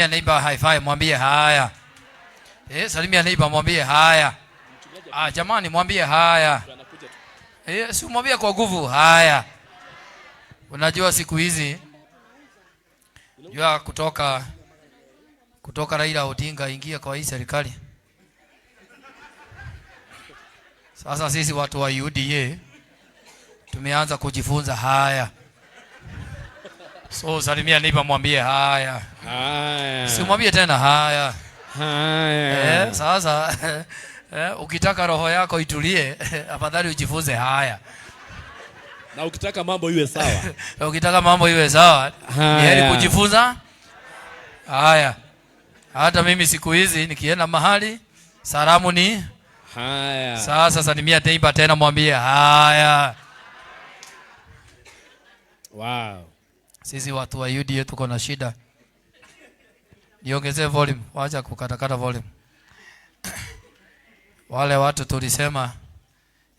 Salimia neighbor high five, mwambie haya. Salimia neighbor, mwambie haya. Jamani, mwambie haya. Si mwambie kwa nguvu haya. Unajua siku hizi kutoka Raila Odinga ingia kwa hii serikali. Sasa sisi watu wa UDA tumeanza kujifunza haya. So salimia neighbor, mwambie haya. Haya. Si mwambie tena haya. Haya. Sasa ukitaka roho yako itulie, afadhali ujifunze haya. Na ukitaka mambo iwe sawa. Na ukitaka mambo iwe sawa, ni heri kujifunza haya. Hata mimi siku hizi nikienda mahali, salamu ni haya. Sasa salimia neighbor tena, mwambie haya. Wow. Sisi watu wa UDA tuko na shida. Niongezee volume, wacha kukatakata volume. Wale watu tulisema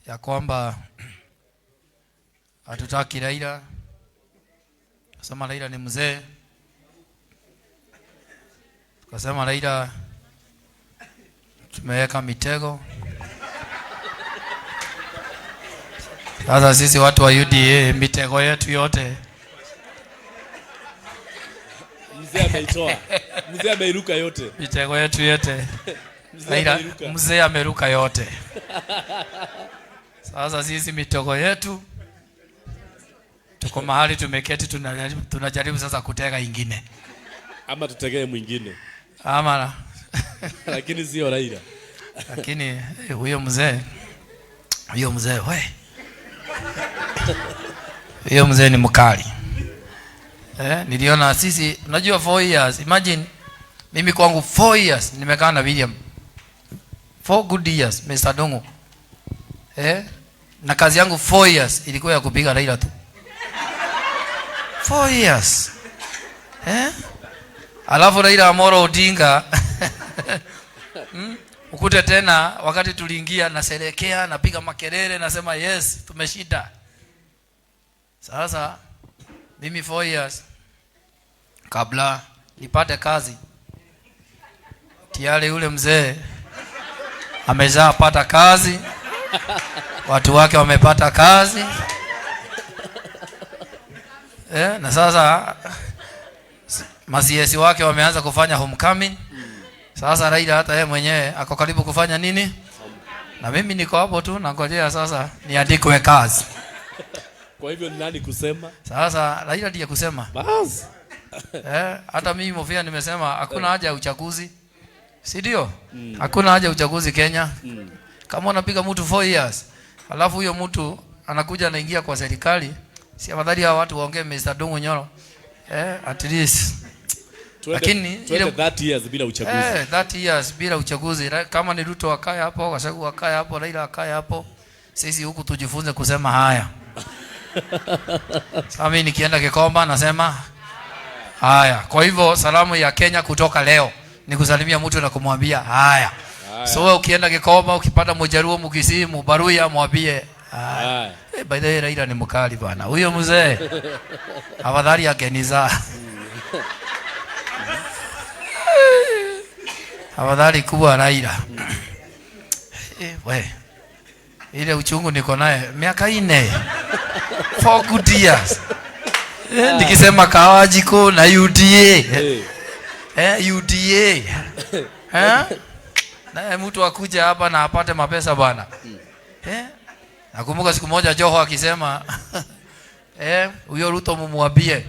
ya kwamba hatutaki Raila. Tukasema Raila ni mzee. Tukasema Raila tumeweka mitego. Sasa sisi watu wa UDA mitego yetu yote mzee ameitoa. Mzee ameiruka yote. Mitego yetu yote. Mzee ameruka yote. Sasa sisi mitego yetu tuko mahali tumeketi, tunajaribu sasa kutega ingine. Ama tutegee mwingine. Ama lakini sio Raila. Lakini huyo mzee we. Huyo mzee ni mkali. Niliona sisi, unajua 4 years, imagine mimi kwangu 4 years nimekaa na William. 4 good years, Mr. Dongo. Na kazi yangu 4 years ilikuwa ya kupiga Raila tu. 4 years. Alafu Raila Amolo Odinga ukute tena wakati tuliingia naselekea, napiga makelele, nasema yes, tumeshinda. Sasa mimi 4 years kabla nipate kazi, tayari yule mzee ameshapata kazi, watu wake wamepata kazi. Na sasa masiesi wake wameanza kufanya homecoming. Sasa Raila hata yeye mwenyewe ako karibu kufanya nini? Na mimi niko hapo tu nangojea sasa niandikwe kazi. Kwa hivyo ni nani kusema? Sasa Raila ndiye kusema. Bas. Hata mimi Mofia nimesema hakuna haja ya uchaguzi. Si ndio? Hakuna haja ya uchaguzi Kenya. Kama unapiga mtu 4 years, alafu huyo mtu anakuja anaingia kwa serikali, si afadhali hao watu waongee Mr. Dongo Nyoro. At least. Lakini ile 30 years bila uchaguzi. 30 years bila uchaguzi. Kama ni Ruto akae hapo, Gachagua akae hapo, Raila akae hapo. Sisi huku tujifunze kusema haya. Sasa mimi nikienda Kikomba nasema haya. Kwa hivyo salamu ya Kenya kutoka leo ni kusalimia mtu na kumwambia haya. So wewe ukienda Kikomba ukipata Mjaruo, Mkisii, Mbaruya, mwambie haya. By the way Raila ni mkali bwana. Huyo mzee afadhali ageniza. Afadhali kuwa Raila. We. Ile uchungu niko naye miaka 4. 4 good years. Nikisema Kawajiko na UDA. UDA. Na mtu akuja hapa na apate mapesa bwana. Nakumbuka siku moja Joho akisema huyo Ruto mumwambie.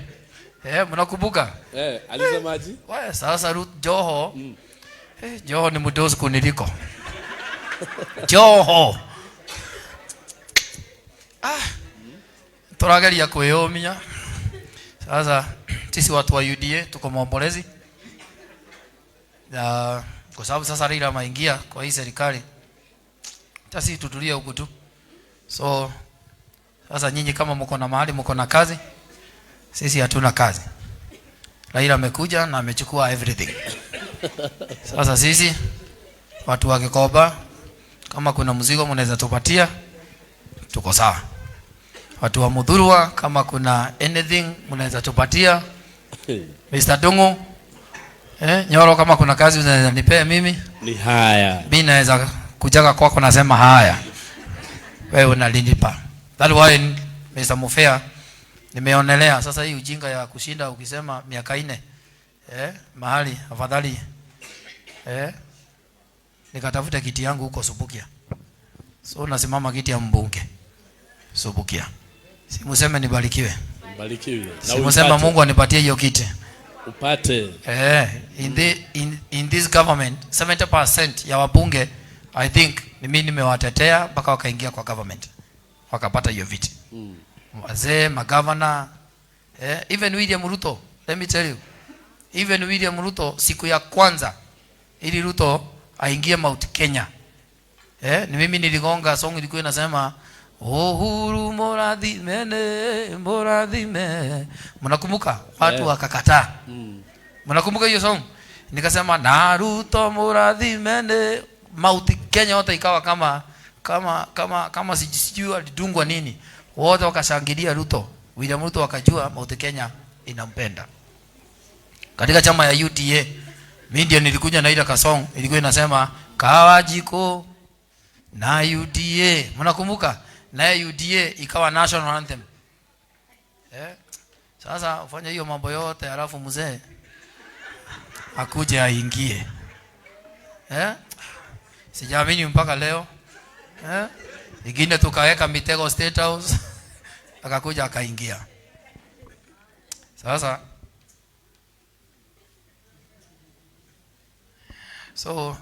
Mnakumbuka? Alisemaje? Wewe sasa Joho. Joho ni mdosi kuniliko. Joho. Turageria kweyomia. Sasa sisi watu wa UDA tuko maombolezi. Kwa sababu sasa Raila maingia kwa hii serikali. Sisi tutulie huku tu. So sasa nyinyi kama mko na mahali mko na kazi, sisi hatuna kazi. Raila amekuja na amechukua everything. Sasa sisi watu wa Kikomba, kama kuna mzigo mnaweza tupatia, tuko sawa. Watu wa Mudhurwa, kama kuna anything mnaweza tupatia. Mr. Dongo, Nyoro, kama kuna kazi unaweza nipea mimi? Ni haya. Mimi naweza kujaga kwako nasema haya. Wewe unalinipa. That why Mr. Mufea nimeonelea sasa hii ujinga ya kushinda ukisema miaka 4 mahali afadhali nikatafuta kiti yangu huko Subukia. So nasimama kiti ya mbunge Subukia. Simuseme nibarikiwe. Barikiwe. Simuseme Mungu anipatie hiyo kiti. Upate. In this government 70% ya wabunge I think ni mimi nimewatetea mpaka wakaingia kwa government. Wakapata hiyo viti. Wazee, magavana, even William Ruto, let me tell you. Even William Ruto siku ya kwanza ili Ruto aingie Mount Kenya. Ni mimi niligonga song ilikuwa inasema Uhuru Moradhime. Mnakumbuka? Watu wakakataa. Mnakumbuka hiyo song? Nikasema na Ruto Moradhime, Mount Kenya yote ikawa kama sijui alidungwa nini. Wote wakashangilia Ruto. William Ruto wakajua Mount Kenya inampenda. Katika chama ya UDA, mimi ndio nilikuja na ile kasong ilikuwa inasema Kawajiko na UDA. Mnakumbuka? Na UDA ikawa national anthem. Sasa ufanye hiyo mambo yote alafu mzee akuje aingie. Sijaamini mpaka leo. Ingine tukaweka mitego State House akakuja akaingia. Sasa so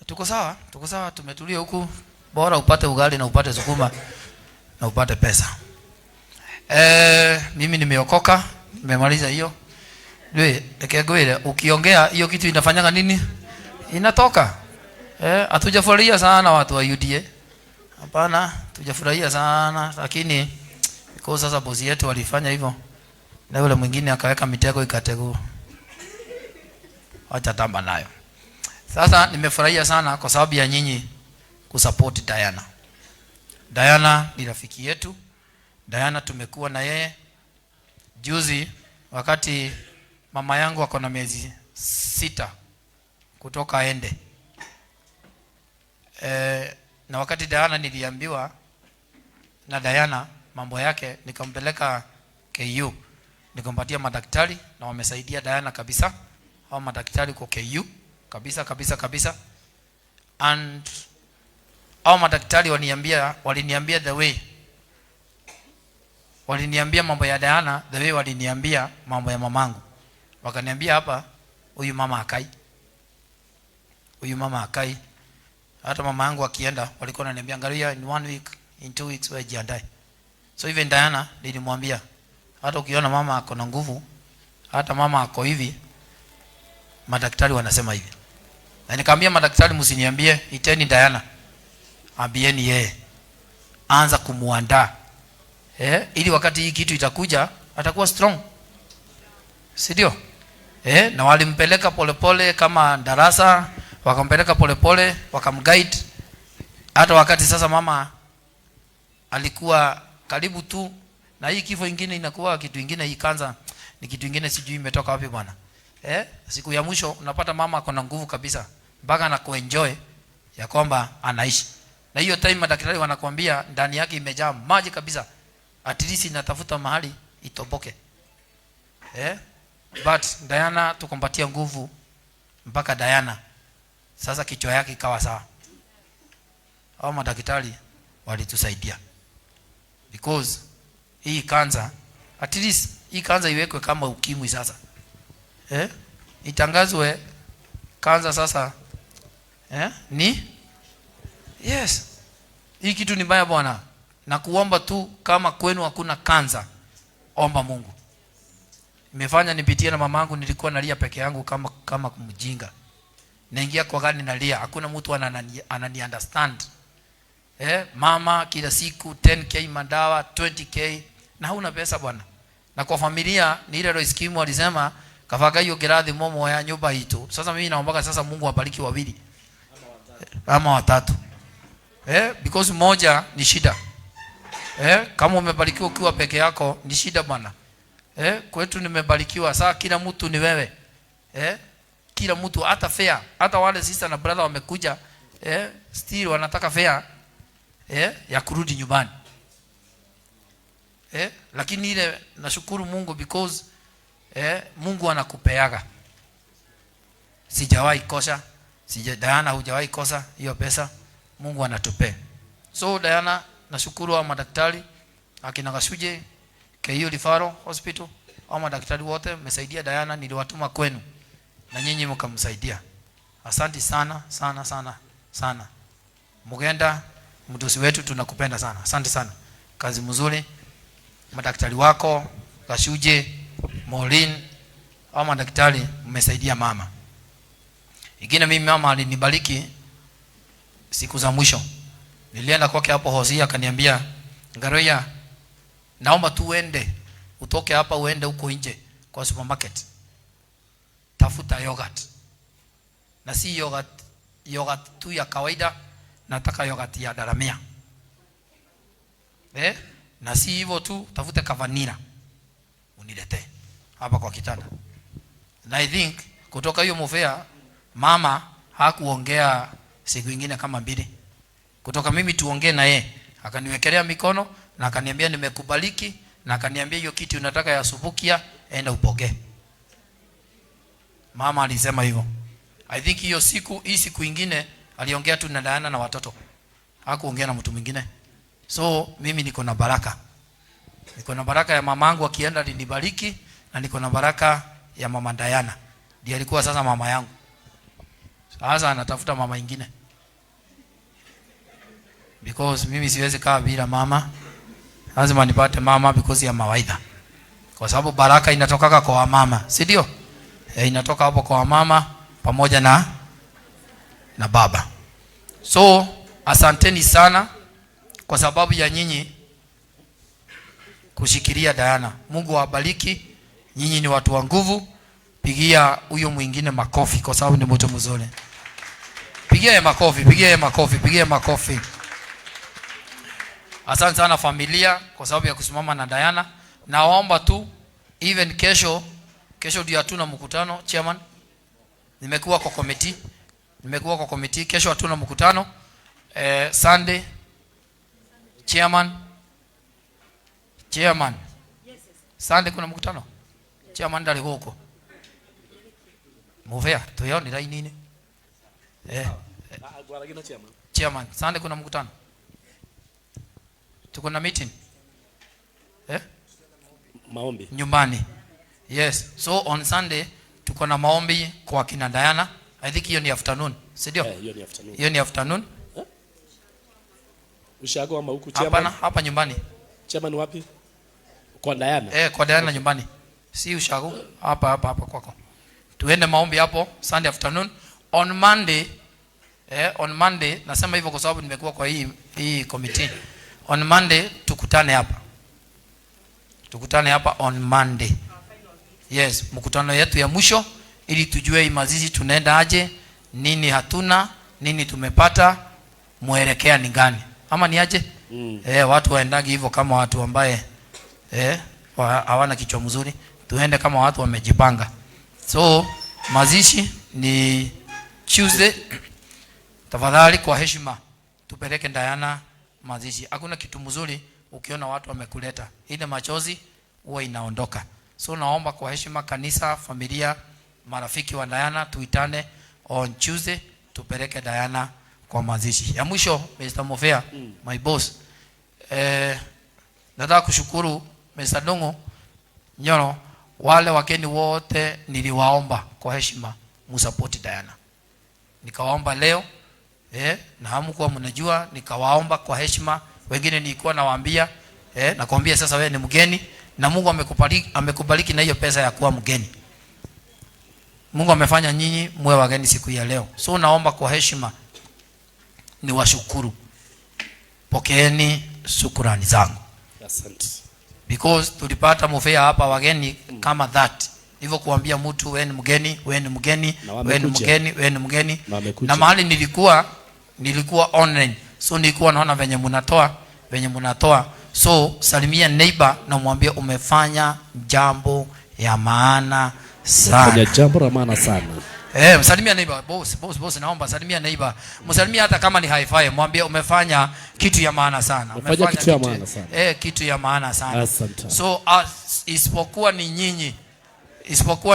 tuko sawa, tumetulia huku, bora upate ugali na upate sukuma na upate pesa. Mimi nimeokoka, nimemaliza hiyo. Wewe ekegwele ukiongea hiyo kitu inafanyanga nini? Inatoka. Hatujafurahia sana watu wa UDA. Hapana, tujafurahia sana lakini kwa sasa bosi yetu walifanya hivyo. Na yule mwingine akaweka mitego ikatego. Acha tamba nayo. Sasa nimefurahia sana kwa sababu ya nyinyi kusupport Diana. Diana ni rafiki yetu. Diana tumekuwa na yeye juzi wakati mama yangu ako na miezi 6 kutoka aende. Na wakati Diana niliambiwa na Diana mambo yake, nikampeleka KU. Nikampatia madaktari na wamesaidia Diana kabisa. Hao madaktari kwa KU kabisa. And hao madaktari waliniambia the way. Waliniambia mambo ya Diana the way waliniambia mambo ya mamangu. Wakaniambia hapa huyu mama akai. Hata mama yangu akienda walikuwa wananiambia angalia in 1 week, in 2 weeks wewe jiandae. So even Diana nilimwambia hata ukiona mama ako na nguvu, hata mama ako hivi, madaktari wanasema hivi. Na nikamwambia madaktari msiniambie iteni Diana. Ambieni yeye. Anza kumuandaa. Ili wakati hii kitu itakuja atakuwa strong. Si ndio? Na walimpeleka polepole kama darasa, wakampeleka polepole, wakamguide. Hata wakati sasa mama alikuwa karibu tu na hii kifo ingine inakuwa kitu ingine, hii kanza ni kitu ingine sijui imetoka wapi bwana. Siku ya mwisho unapata mama ako na nguvu kabisa mpaka na kuenjoy ya kwamba anaishi. Na hiyo time madaktari wanakuambia ndani yake imejaa maji kabisa. At least inatafuta mahali itoboke. But Diana tukompatia nguvu mpaka Diana sasa kichwa yake ikawa sawa. Hao madaktari walitusaidia. Because hii kanza at least hii kanza iwekwe kama ukimwi sasa. Itangazwe kanza sasa. Ni yes. Hii kitu ni mbaya bwana. Na kuomba tu kama kwenu hakuna kanza, omba Mungu. Nimefanya nipitie na mamangu, nilikuwa nalia peke yangu kama mjinga. Naingia kwa gani nalia, hakuna mtu anani understand. Mama kila siku 10k madawa, 20k na huna pesa bwana. Na kwa familia ni ile roiskimu alisema kafaka hiyo geradhi momo ya nyumba hitu. Sasa mimi naomba sasa Mungu abariki wawili ama watatu. Because moja ni shida. Kama umebarikiwa ukiwa peke yako ni shida bwana. Kwetu nimebarikiwa. Saa kila mtu ni wewe. Kila mtu, hata fair, hata wale sister na brother wamekuja, still wanataka fair ya kurudi nyumbani. Lakini ile nashukuru Mungu because Mungu anakupeaga. Sijawahi kosa, Diana hujawahi kosa hiyo pesa, Mungu anatupea. So Diana, nashukuru wa madaktari akina Kashuje, KU Referral Hospital, au madaktari wote mmesaidia Diana, niliwatuma kwenu na nyinyi mkamsaidia. Asante sana sana sana sana. Mugenda, mdosi wetu tunakupenda sana. Asante sana. Kazi mzuri. Madaktari wako, Kashuje, Maureen, au madaktari mmesaidia mama. Ingine mimi mama alinibariki siku za mwisho. Nilienda kwake hapo Hosea, akaniambia, Ngaroya, naomba tu uende, utoke hapa uende huko nje kwa supermarket. Tafuta yogurt. Na si yogurt tu ya kawaida, nataka yogurt ya Daramia. Na si hivyo tu, tafute kavanira uniletee hapa kwa kitanda. Na I think kutoka hiyo mofea mama hakuongea siku nyingine kama 2. Kutoka mimi tuongee na yeye, akaniwekelea mikono na akaniambia nimekubaliki, na akaniambia hiyo kitu unataka ya subukia, enda upokee. Mama alisema hivyo. I think hiyo siku nyingine aliongea tu na Diana na watoto. Hakuongea na mtu mwingine. So mimi niko na baraka. Niko na baraka ya mamangu akienda alinibariki, na niko na baraka ya mama Diana. Ndiye alikuwa sasa mama yangu. Sasa anatafuta mama ingine. Because mimi siwezi kaa bila mama. Lazima nipate mama because ya mawaidha. Kwa sababu baraka inatoka kwa mama, si ndio? Inatoka hapo kwa mama pamoja na baba. So asanteni sana kwa sababu ya nyinyi kushikilia Diana. Mungu awabariki. Nyinyi ni watu wa nguvu. Pigia huyo mwingine makofi kwa sababu ni mtu mzuri. Pigia makofi, pigia makofi, pigia makofi. Asante sana familia kwa sababu ya kusimama na Diana. Naomba tu even kesho ndio hatuna mkutano chairman. Nimekuwa kwa committee. Kesho hatuna mkutano. Sunday chairman. Sunday kuna mkutano. Chairman ndali huko. Movea tuyoni rai nini? Chairman, Sunday kuna mkutano. Tuko na meeting. Maombi. Nyumbani. Yes. So on Sunday tuko na maombi kwa kina Diana. I think hiyo ni afternoon. Si ndio? Hiyo ni afternoon. Ushago ama huku chairman? Hapa nyumbani. Chairman wapi? Kwa Diana. Kwa Diana nyumbani. Si ushago hapa kwako. Tuende maombi hapo Sunday afternoon. On Monday nasema hivyo kwa sababu nimekuwa kwa hii committee. On Monday tukutane hapa on Monday. Yes, mkutano yetu ya mwisho ili tujue imazizi tunaenda aje, nini hatuna, nini tumepata, muelekea ni gani. Ama ni aje? Watu waendagi hivyo kama watu ambaye hawana kichwa mzuri. Tuende kama watu wamejipanga. So mazishi ni Tuesday. Tafadhali kwa heshima tupeleke Diana mazishi. Hakuna kitu mzuri ukiona watu wamekuleta. Ile machozi huwa inaondoka. So naomba kwa heshima kanisa, familia, marafiki wa Diana tuitane on Tuesday tupeleke Diana kwa mazishi. Ya mwisho Mr. Mofea, my boss. Nataka kushukuru Mr. Dongo Nyoro, wale wakeni wote niliwaomba kwa heshima msupport Diana. Nikawaomba leo na hamkuwa mnajua, nikawaomba kwa heshima. Wengine nilikuwa nawaambia nakwambia sasa wewe ni mgeni na Mungu amekubariki na hiyo pesa ya kuwa mgeni. Mungu amefanya nyinyi mwe wageni siku ya leo. So naomba kwa heshima niwashukuru. Pokeeni shukrani zangu. Asante. Because tulipata Mofea hapa wageni kama that. Hivyo kuambia mtu wewe ni mgeni, wewe ni mgeni, wewe ni mgeni, wewe ni mgeni. Na mahali nilikuwa online. So nilikuwa naona venye mnatoa. So salimia neighbor na mwambie umefanya jambo ya maana sana. Umefanya jambo la maana sana. Msalimia neighbor. Boss naomba salimia neighbor. Msalimia hata kama ni hi-fi, mwambie umefanya kitu ya maana sana. Umefanya kitu ya maana sana. Kitu ya maana sana. Asante. So isipokuwa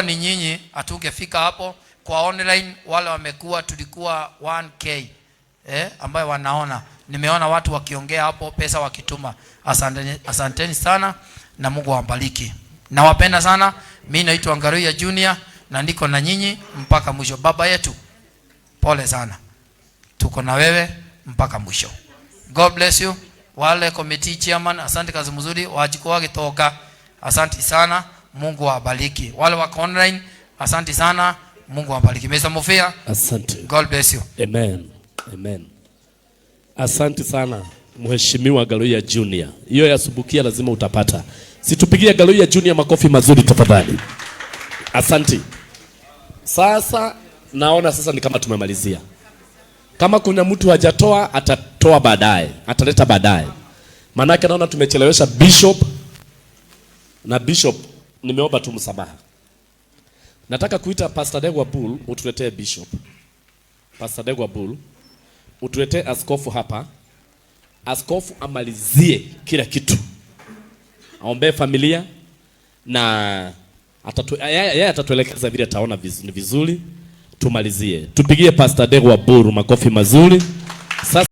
ni nyinyi hatungefika hapo. Kwa online wale wamekuwa tulikuwa 1K ambayo wanaona. Nimeona watu wakiongea hapo, pesa wakituma. Asanteni sana na Mungu awabariki. Nawapenda sana. Mimi naitwa Ngaruya Junior na niko na nyinyi mpaka mwisho. Baba yetu, pole sana. Tuko na wewe mpaka mwisho. God bless you. Wale committee chairman, asante kazi mzuri. Wajiko wake toka. Asante sana. Mungu awabariki. Wale wako online, asante sana. Mungu awabariki. Mesa Mofia. Asante. God bless you. Amen. Amen. Asante sana Mheshimiwa Ngaruya Junior. Hiyo ya Subukia lazima utapata. Situpigie Ngaruya Junior makofi mazuri tafadhali. Asante. Sasa naona sasa ni kama tumemalizia. Kama kuna mtu hajatoa atatoa baadaye, ataleta baadaye. Maana naona tumechelewesha bishop na bishop nimeomba tu msamaha. Nataka kuita Pastor Degwa Bull utuletee bishop. Pastor Degwa Bull utuletee askofu hapa. Askofu amalizie kila kitu. Aombee familia na yeye atatuelekeza vile ataona vizuri. Tumalizie. Tupigie Pastor Degwa Bull makofi mazuri. Sasa